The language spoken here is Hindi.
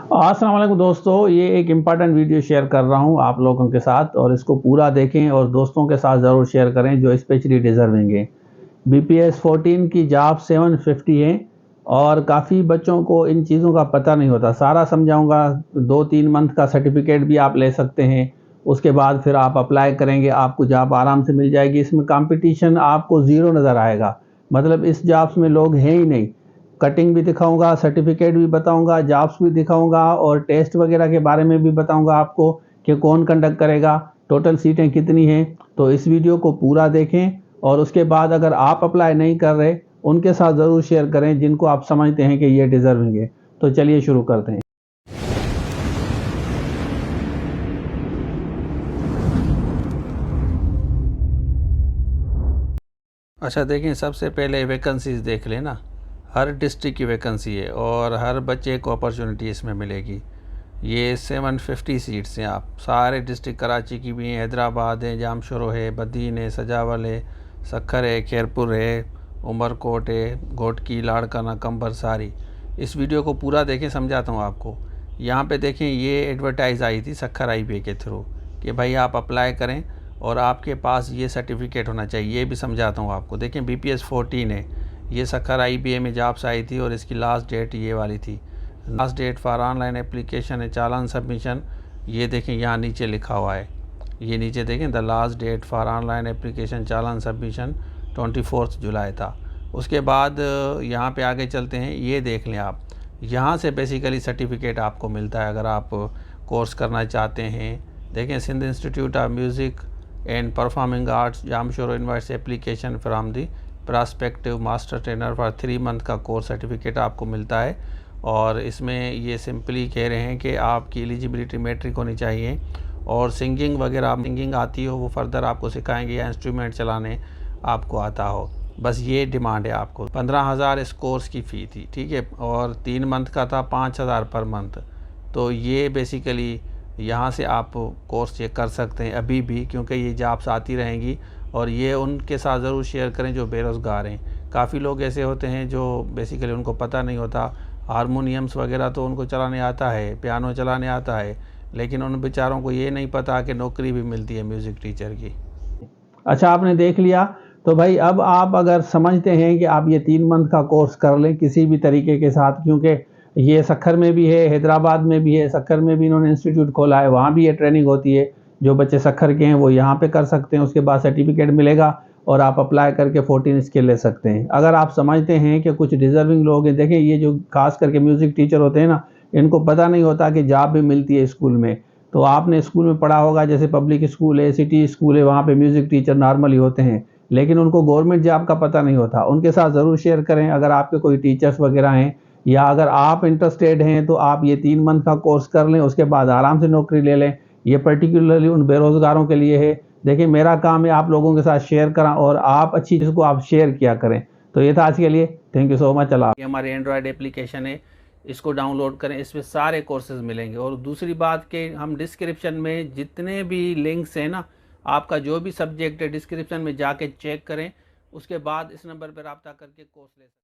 अस्सलाम वालेकुम दोस्तों, ये एक इम्पॉर्टेंट वीडियो शेयर कर रहा हूँ आप लोगों के साथ और इसको पूरा देखें और दोस्तों के साथ ज़रूर शेयर करें जो स्पेशली डिज़र्विंग है। BPS 14 की जॉब 750 है और काफ़ी बच्चों को इन चीज़ों का पता नहीं होता। सारा समझाऊंगा। 2-3 मंथ का सर्टिफिकेट भी आप ले सकते हैं। उसके बाद फिर आप अप्लाई करेंगे, आपको जॉब आराम से मिल जाएगी। इसमें कंपटीशन आपको ज़ीरो नज़र आएगा, मतलब इस जॉब्स में लोग हैं ही नहीं। कटिंग भी दिखाऊंगा, सर्टिफिकेट भी बताऊंगा, जॉब्स भी दिखाऊंगा और टेस्ट वगैरह के बारे में भी बताऊंगा आपको कि कौन कंडक्ट करेगा, टोटल सीटें कितनी हैं। तो इस वीडियो को पूरा देखें और उसके बाद अगर आप अप्लाई नहीं कर रहे उनके साथ ज़रूर शेयर करें जिनको आप समझते हैं कि ये डिज़र्विंग है। तो चलिए शुरू करते हैं। अच्छा देखें, सबसे पहले वैकेंसीज देख लेना। हर डिस्ट्रिक्ट की वैकेंसी है और हर बच्चे को अपॉर्चुनिटी इसमें मिलेगी। ये 750 सीट्स हैं। आप सारे डिस्ट्रिक्ट, कराची की भी हैं, हैदराबाद है, जामशोरो है, बदीन है, सजावल है, सखर है, खैरपुर है, उमरकोट है, घोटकी, लाड़काना, कंबर, सारी। इस वीडियो को पूरा देखें, समझाता हूँ आपको। यहाँ पे देखें, ये एडवर्टाइज़ आई थी सखर IPA के थ्रू कि भाई आप अप्लाई करें और आपके पास ये सर्टिफिकेट होना चाहिए। ये भी समझाता हूँ आपको। देखें, BPS 14 है, ये सखर IPA में जॉब्स आई थी और इसकी लास्ट डेट ये वाली थी। Last date for online application है, चालान सबमिशन। ये देखें, यहाँ नीचे लिखा हुआ है, ये नीचे देखें, the last date for online application challan submission 24 July था। उसके बाद यहाँ पे आगे चलते हैं। ये देख लें आप, यहाँ से बेसिकली सर्टिफिकेट आपको मिलता है अगर आप कोर्स करना चाहते हैं। देखें, Sindh institute of music and performing arts Jamshoro invites application from the prospective master trainer for 3 month का कोर्स सर्टिफिकेट आपको मिलता है। और इसमें ये सिंपली कह रहे हैं कि आपकी एलिजिबिलिटी मैट्रिक होनी चाहिए और सिंगिंग वगैरह, सिंगिंग आती हो वो फर्दर आपको सिखाएंगे, या इंस्ट्रूमेंट चलाने आपको आता हो। बस ये डिमांड है आपको। 15,000 इस कोर्स की फ़ी थी, ठीक है, और 3 मंथ का था 5,000 पर मंथ। तो ये बेसिकली यहाँ से आप कोर्स चेक कर सकते हैं अभी भी, क्योंकि ये जॉब्स आती रहेंगी। और ये उनके साथ ज़रूर शेयर करें जो बेरोज़गार हैं। काफ़ी लोग ऐसे होते हैं जो बेसिकली उनको पता नहीं होता। हारमोनियम्स वगैरह तो उनको चलाने आता है, पियानो चलाने आता है, लेकिन उन बेचारों को ये नहीं पता कि नौकरी भी मिलती है म्यूज़िक टीचर की। अच्छा, आपने देख लिया। तो भाई अब आप अगर समझते हैं कि आप ये 3 मंथ का कोर्स कर लें किसी भी तरीके के साथ, क्योंकि ये सखर में भी है, हैदराबाद में भी है। सखर में भी इन्होंने इंस्टीट्यूट खोला है, वहाँ भी ये ट्रेनिंग होती है। जो बच्चे सखर के हैं वो यहाँ पे कर सकते हैं, उसके बाद सर्टिफिकेट मिलेगा और आप अप्लाई करके 14 स्किल ले सकते हैं। अगर आप समझते हैं कि कुछ डिजर्विंग लोग हैं, देखें ये जो खास करके म्यूज़िक टीचर होते हैं ना, इनको पता नहीं होता कि जॉब भी मिलती है स्कूल में। तो आपने स्कूल में पढ़ा होगा, जैसे पब्लिक स्कूल है, सिटी स्कूल है, वहाँ पे म्यूज़िक टीचर नॉर्मली होते हैं, लेकिन उनको गवर्नमेंट जॉब का पता नहीं होता। उनके साथ ज़रूर शेयर करें अगर आपके कोई टीचर्स वगैरह हैं, या अगर आप इंटरेस्टेड हैं तो आप ये 3 मंथ का कोर्स कर लें, उसके बाद आराम से नौकरी ले लें। ये पर्टिकुलरली उन बेरोज़गारों के लिए है। देखिए, मेरा काम है आप लोगों के साथ शेयर करा और आप अच्छी चीज़ को आप शेयर किया करें। तो ये था आज के लिए। Thank you so much. चला, ये हमारे एंड्रॉयड एप्लीकेशन है, इसको डाउनलोड करें, इसमें सारे कोर्सेज मिलेंगे। और दूसरी बात कि हम डिस्क्रिप्शन में जितने भी लिंक्स हैं ना, आपका जो भी सब्जेक्ट है डिस्क्रिप्शन में जाके चेक करें, उसके बाद इस नंबर पर रब्ता करके कोर्स ले सकते हैं।